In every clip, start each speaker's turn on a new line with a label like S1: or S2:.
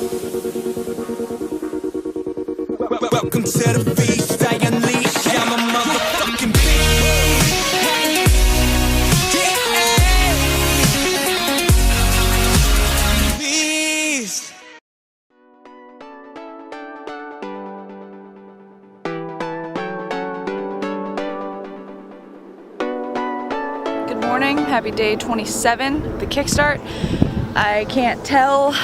S1: Welcome to the beast, I unleash, I'm a motherfucking beast.
S2: Good morning, happy day 27, the kickstart. I can't tell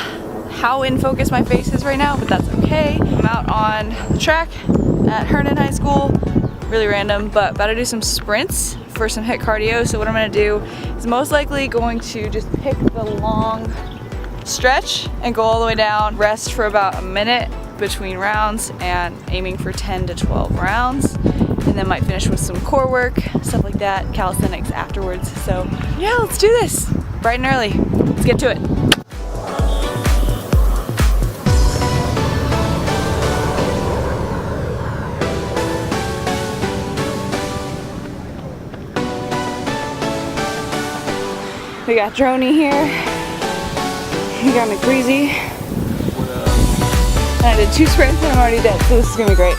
S2: how in focus my face is right now, but that's okay. I'm out on the track at Herndon High School, really random, but about to do some sprints for some HIIT cardio. So what I'm gonna do is most likely going to just pick the long stretch and go all the way down, rest for about a minute between rounds and aiming for 10 to 12 rounds. And then might finish with some core work, stuff like that, calisthenics afterwards. So yeah, let's do this, bright and early. Let's get to it. We got Droney here. We got McBreezy. And I did 2 sprints and I'm already dead, so this is gonna be great.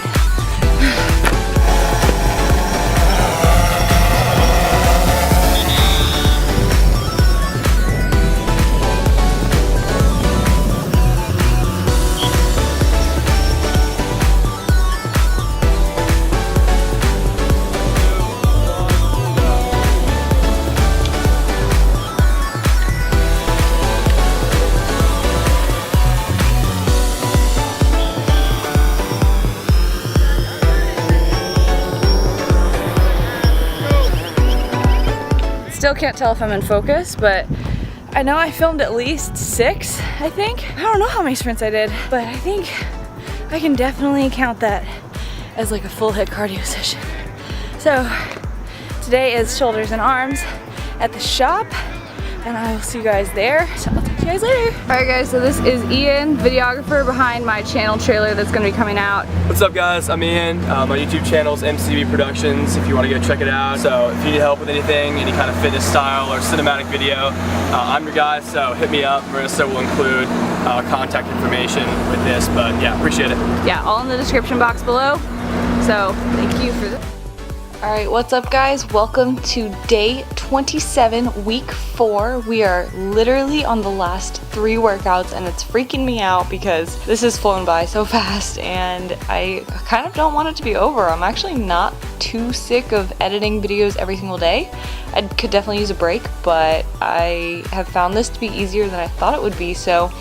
S2: Still can't tell if I'm in focus, but I know I filmed at least 6, I think. I don't know how many sprints I did, but I think I can definitely count that as like a full HIIT cardio session. So today is shoulders and arms at the shop, and I will see you guys there. So I'll talk to you guys later. All right guys, so this is Ian, videographer behind my channel trailer that's gonna be coming out.
S3: What's up guys, I'm Ian. My YouTube channel is MCB Productions if you want to go check it out. So if you need help with anything, any kind of fitness style or cinematic video, I'm your guy, so hit me up. Marissa will include contact information with this, but yeah, appreciate it.
S2: Yeah, all in the description box below. So thank you for this. All right, what's up guys? Welcome to day 27, week 4. We are literally on the last 3 workouts and it's freaking me out because this has flown by so fast and I kind of don't want it to be over. I'm actually not too sick of editing videos every single day. I could definitely use a break, but I have found this to be easier than I thought it would be. So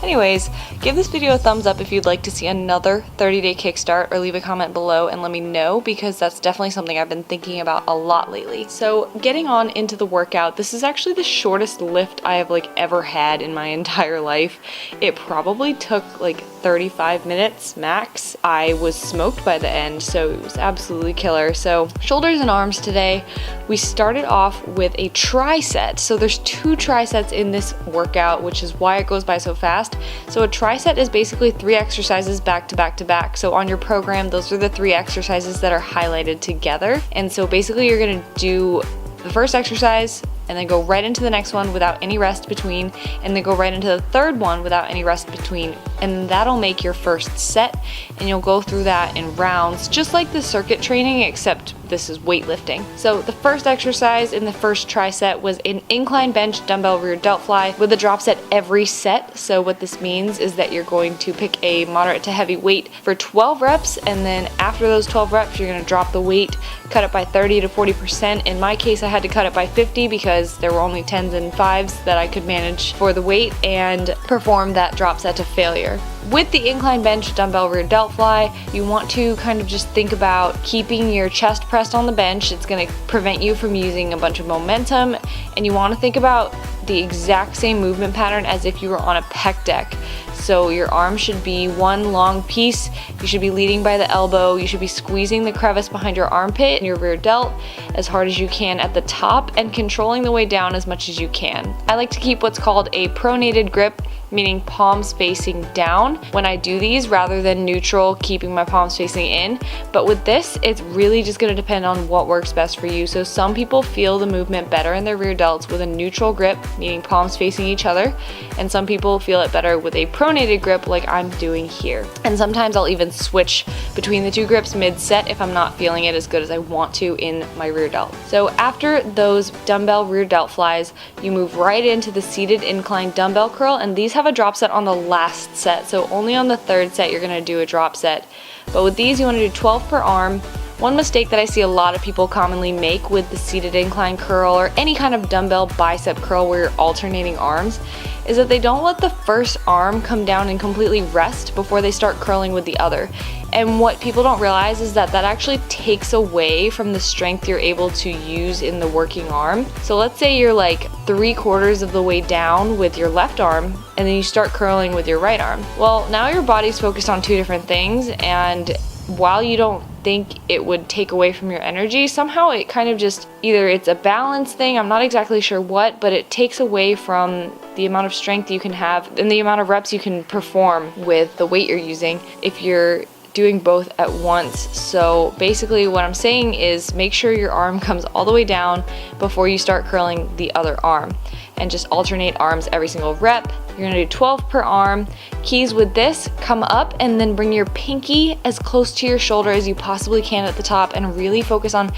S2: anyways, give this video a thumbs up if you'd like to see another 30-day kickstart, or leave a comment below and let me know, because that's definitely something I've been thinking about a lot lately. So getting on into the workout, this is actually the shortest lift I have ever had in my entire life. It probably took 35 minutes max. I was smoked by the end, so it was absolutely killer. So shoulders and arms today. We started off with a tri-set. So there's 2 tri-sets in this workout, which is why it goes by so fast. So a tri-set is basically 3 exercises back to back to back. So on your program, those are the 3 exercises that are highlighted together. And so basically you're gonna do the first exercise and then go right into the next one without any rest between, and then go right into the third one without any rest between, and that'll make your first set, and you'll go through that in rounds, just like the circuit training, except this is weightlifting. So the first exercise in the first tri-set was an incline bench dumbbell rear delt fly with a drop set every set. So what this means is that you're going to pick a moderate to heavy weight for 12 reps, and then after those 12 reps you're going to drop the weight, cut it by 30 to 40%. In my case I had to cut it by 50 because there were only 10s and 5s that I could manage for the weight, and perform that drop set to failure. With the incline bench dumbbell rear delt fly, you want to kind of just think about keeping your chest pressed on the bench. It's going to prevent you from using a bunch of momentum, and you want to think about the exact same movement pattern as if you were on a pec deck. So your arm should be one long piece. You should be leading by the elbow. You should be squeezing the crevice behind your armpit and your rear delt as hard as you can at the top, and controlling the way down as much as you can. I like to keep what's called a pronated grip. meaning palms facing down when I do these rather than neutral, keeping my palms facing in. But with this, it's really just going to depend on what works best for you. So some people feel the movement better in their rear delts with a neutral grip, meaning palms facing each other, and some people feel it better with a pronated grip like I'm doing here. And sometimes I'll even switch between the two grips mid-set if I'm not feeling it as good as I want to in my rear delt. So after those dumbbell rear delt flies, you move right into the seated incline dumbbell curl, and these have a drop set on the last set. So only on the third set you're gonna do a drop set. But with these, you wanna do 12 per arm. One mistake that I see a lot of people commonly make with the seated incline curl or any kind of dumbbell bicep curl where you're alternating arms is that they don't let the first arm come down and completely rest before they start curling with the other. And what people don't realize is that that actually takes away from the strength you're able to use in the working arm. So let's say you're like 3/4 of the way down with your left arm and then you start curling with your right arm. Well, now your body's focused on two different things, and while you don't think it would take away from your energy, somehow it kind of just, either it's a balance thing, I'm not exactly sure what, but it takes away from the amount of strength you can have and the amount of reps you can perform with the weight you're using if you're doing both at once. So basically what I'm saying is make sure your arm comes all the way down before you start curling the other arm, and just alternate arms every single rep. You're gonna do 12 per arm. Keys with this, come up and then bring your pinky as close to your shoulder as you possibly can at the top, and really focus on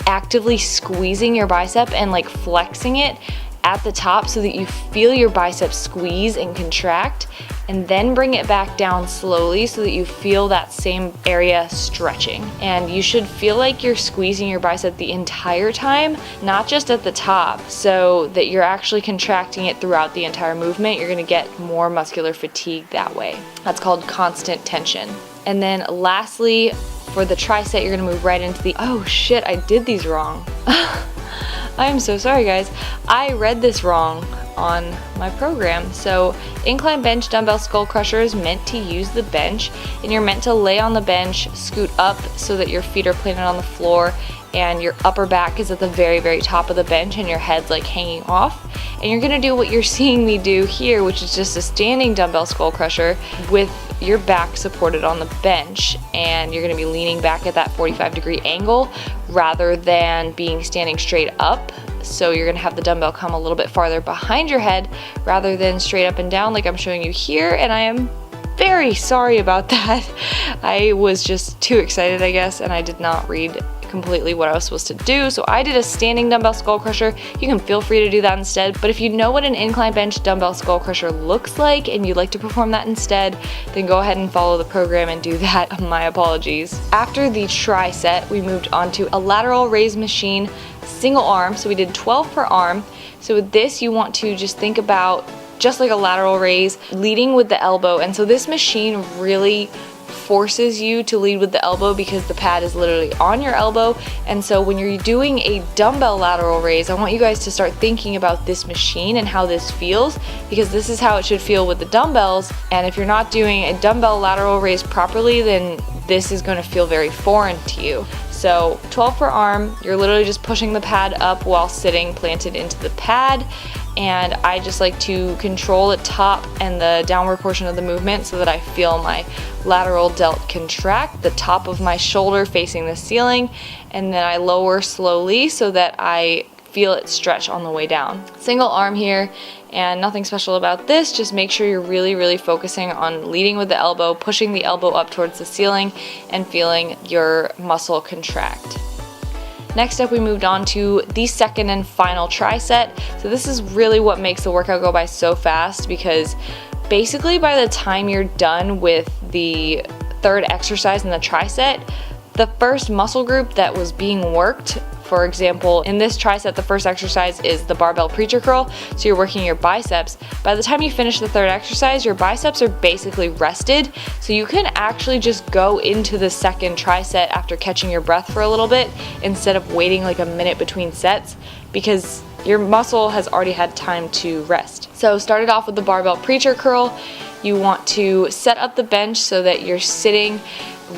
S2: actively squeezing your bicep and like flexing it at the top so that you feel your bicep squeeze and contract, and then bring it back down slowly so that you feel that same area stretching. And you should feel like you're squeezing your bicep the entire time, not just at the top, so that you're actually contracting it throughout the entire movement. You're gonna get more muscular fatigue that way. That's called constant tension. And then lastly, for the tricep, you're gonna move right into the, oh shit, I did these wrong. I am so sorry guys. I read this wrong on my program. So incline bench dumbbell skull crusher is meant to use the bench, and you're meant to lay on the bench, scoot up so that your feet are planted on the floor and your upper back is at the very, very top of the bench and your head's like hanging off. And you're gonna do what you're seeing me do here, which is just a standing dumbbell skull crusher with your back supported on the bench, and you're gonna be leaning back at that 45-degree angle rather than being standing straight up. So you're gonna have the dumbbell come a little bit farther behind your head rather than straight up and down like I'm showing you here, and I am very sorry about that. I was just too excited, I guess, and I did not read completely what I was supposed to do. So I did a standing dumbbell skull crusher. You can feel free to do that instead, but if you know what an incline bench dumbbell skull crusher looks like and you'd like to perform that instead, then go ahead and follow the program and do that. My apologies. After the tri set, we moved on to a lateral raise machine, single arm. So we did 12 per arm. So with this, you want to just think about just like a lateral raise, leading with the elbow. And so this machine really forces you to lead with the elbow because the pad is literally on your elbow. And so when you're doing a dumbbell lateral raise, I want you guys to start thinking about this machine and how this feels, because this is how it should feel with the dumbbells. And if you're not doing a dumbbell lateral raise properly, then this is going to feel very foreign to you. So 12 per arm, you're literally just pushing the pad up while sitting planted into the pad. And I just like to control the top and the downward portion of the movement so that I feel my lateral delt contract, the top of my shoulder facing the ceiling, and then I lower slowly so that I feel it stretch on the way down. Single arm here, and nothing special about this, just make sure you're really focusing on leading with the elbow, pushing the elbow up towards the ceiling, and feeling your muscle contract. Next up, we moved on to the second and final tri-set. So this is really what makes the workout go by so fast, because basically by the time you're done with the third exercise in the tri-set, the first muscle group that was being worked, for example, in this tri-set, the first exercise is the barbell preacher curl, so you're working your biceps. By the time you finish the third exercise, your biceps are basically rested, so you can actually just go into the second tri-set after catching your breath for a little bit instead of waiting like a minute between sets, because your muscle has already had time to rest. So started off with the barbell preacher curl. You want to set up the bench so that you're sitting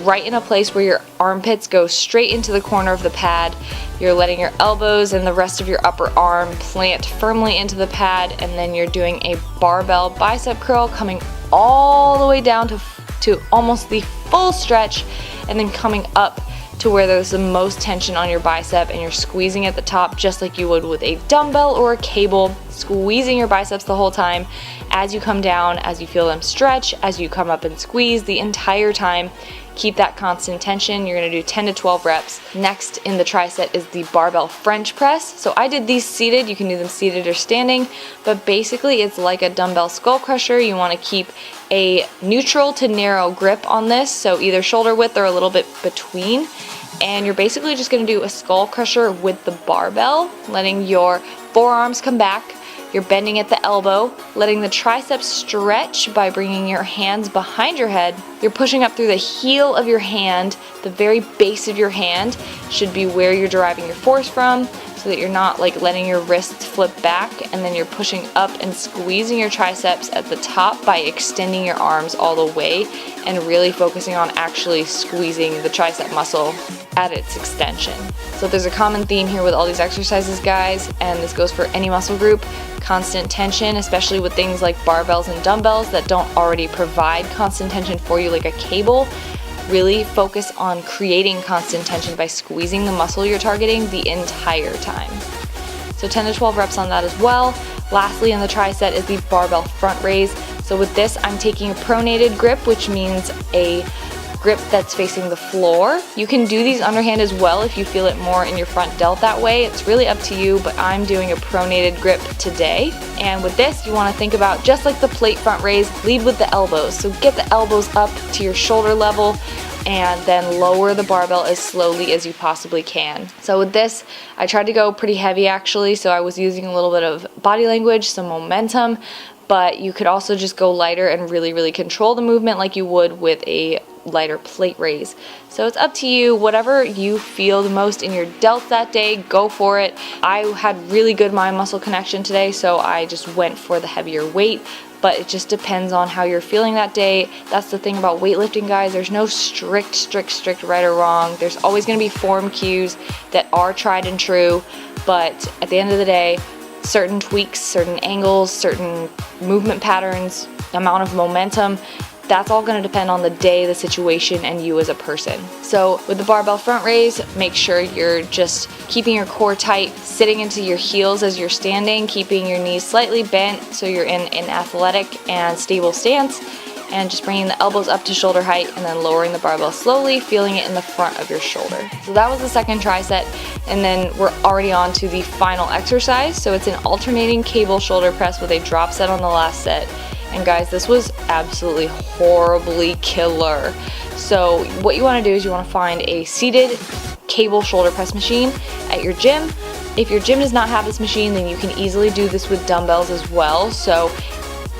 S2: right in a place where your armpits go straight into the corner of the pad. You're letting your elbows and the rest of your upper arm plant firmly into the pad, and then you're doing a barbell bicep curl coming all the way down to almost the full stretch, and then coming up to where there's the most tension on your bicep, and you're squeezing at the top just like you would with a dumbbell or a cable, squeezing your biceps the whole time. As you come down, as you feel them stretch, as you come up and squeeze the entire time, keep that constant tension. You're gonna do 10 to 12 reps. Next in the tricep is the barbell French press. So I did these seated, you can do them seated or standing, but basically it's like a dumbbell skull crusher. You wanna keep a neutral to narrow grip on this, so either shoulder width or a little bit between. And you're basically just gonna do a skull crusher with the barbell, letting your forearms come back. You're bending at the elbow, letting the triceps stretch by bringing your hands behind your head. You're pushing up through the heel of your hand. The very base of your hand should be where you're deriving your force from, so that you're not like letting your wrists flip back, and then you're pushing up and squeezing your triceps at the top by extending your arms all the way and really focusing on actually squeezing the tricep muscle at its extension. So there's a common theme here with all these exercises, guys, and this goes for any muscle group. Constant tension, especially with things like barbells and dumbbells that don't already provide constant tension for you like a cable. Really focus on creating constant tension by squeezing the muscle you're targeting the entire time. So 10 to 12 reps on that as well. Lastly in the tricep is the barbell front raise. So with this, I'm taking a pronated grip, which means a grip that's facing the floor. You can do these underhand as well if you feel it more in your front delt that way. It's really up to you, but I'm doing a pronated grip today. And with this, you want to think about just like the plate front raise, lead with the elbows. So get the elbows up to your shoulder level and then lower the barbell as slowly as you possibly can. So with this, I tried to go pretty heavy actually, so I was using a little bit of body language, some momentum, but you could also just go lighter and really control the movement like you would with a lighter plate raise. So it's up to you, whatever you feel the most in your delts that day, go for it. I had really good mind muscle connection today, so I just went for the heavier weight, but it just depends on how you're feeling that day. That's the thing about weightlifting, guys. There's no strict right or wrong. There's always gonna be form cues that are tried and true, but at the end of the day, certain tweaks, certain angles, certain movement patterns, amount of momentum, that's all going to depend on the day, the situation, and you as a person. So with the barbell front raise, make sure you're just keeping your core tight, sitting into your heels as you're standing, keeping your knees slightly bent so you're in an athletic and stable stance, and just bringing the elbows up to shoulder height and then lowering the barbell slowly, feeling it in the front of your shoulder. So that was the second tricep, and then we're already on to the final exercise. So it's an alternating cable shoulder press with a drop set on the last set. And guys, this was absolutely horribly killer. So what you want to do is you want to find a seated cable shoulder press machine at your gym. If your gym does not have this machine, then you can easily do this with dumbbells as well. So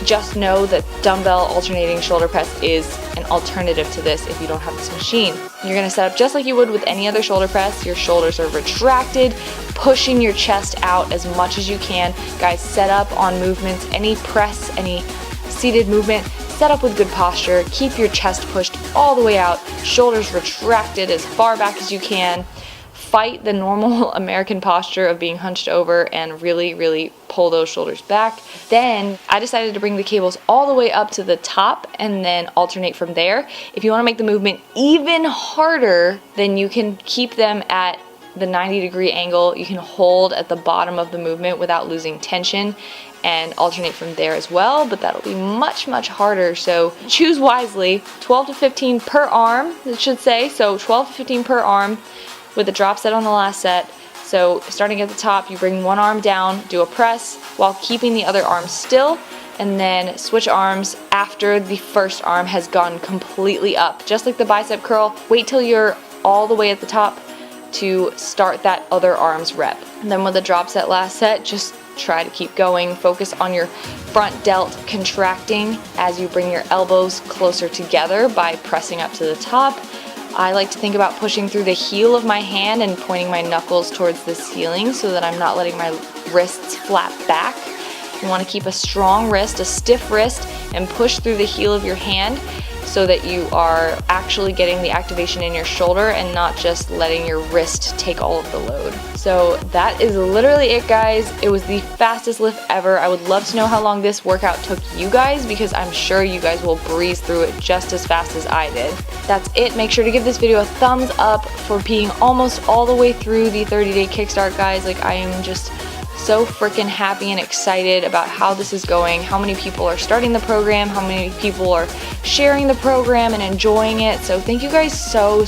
S2: just know that dumbbell alternating shoulder press is an alternative to this if you don't have this machine. You're going to set up just like you would with any other shoulder press. Your shoulders are retracted, pushing your chest out as much as you can. Guys, set up on movements, any press, any seated movement, set up with good posture, keep your chest pushed all the way out, shoulders retracted as far back as you can. Fight the normal American posture of being hunched over and really pull those shoulders back. Then I decided to bring the cables all the way up to the top and then alternate from there. If you want to make the movement even harder, then you can keep them at the 90-degree angle. You can hold at the bottom of the movement without losing tension and alternate from there as well, but that'll be much harder. So choose wisely. 12 to 15 per arm, it should say. So 12 to 15 per arm with a drop set on the last set. So starting at the top, you bring one arm down, do a press while keeping the other arm still, and then switch arms after the first arm has gone completely up. Just like the bicep curl, wait till you're all the way at the top to start that other arm's rep. And then with the drop set last set, just try to keep going. Focus on your front delt contracting as you bring your elbows closer together by pressing up to the top. I like to think about pushing through the heel of my hand and pointing my knuckles towards the ceiling so that I'm not letting my wrists flap back. You want to keep a strong wrist, a stiff wrist, and push through the heel of your hand so that you are actually getting the activation in your shoulder and not just letting your wrist take all of the load. So that is literally it, guys. It was the fastest lift ever. I would love to know how long this workout took you guys, because I'm sure you guys will breeze through it just as fast as I did. That's it. Make sure to give this video a thumbs up for being almost all the way through the 30-day kickstart, guys. Like, I am just so freaking happy and excited about how this is going, how many people are starting the program, how many people are sharing the program and enjoying it. So thank you guys so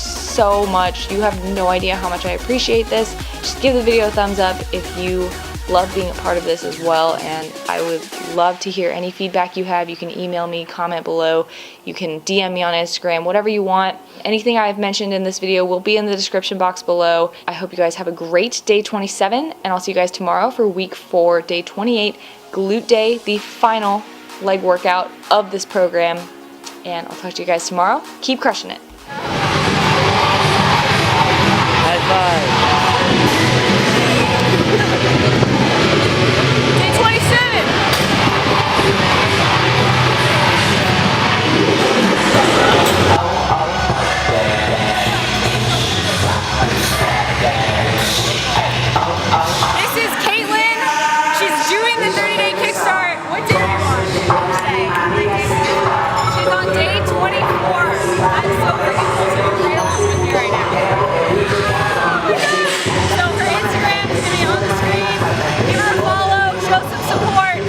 S2: much. You have no idea how much I appreciate this. Just give the video a thumbs up if you love being a part of this as well, and I would love to hear any feedback you have. You can email me, comment below, you can DM me on Instagram, whatever you want. Anything I've mentioned in this video will be in the description box below. I hope you guys have a great day 27, and I'll see you guys tomorrow for week 4, day 28, glute day, the final leg workout of this program. And I'll talk to you guys tomorrow. Keep crushing it.
S4: High five.
S2: Day 27. This is Caitlin. She's doing the 30-day kickstart. What day are you on? She's on day 24. I'm so freaking cool to be real with you right now. So her Instagram is going to be on the screen. Give her a follow, show some support.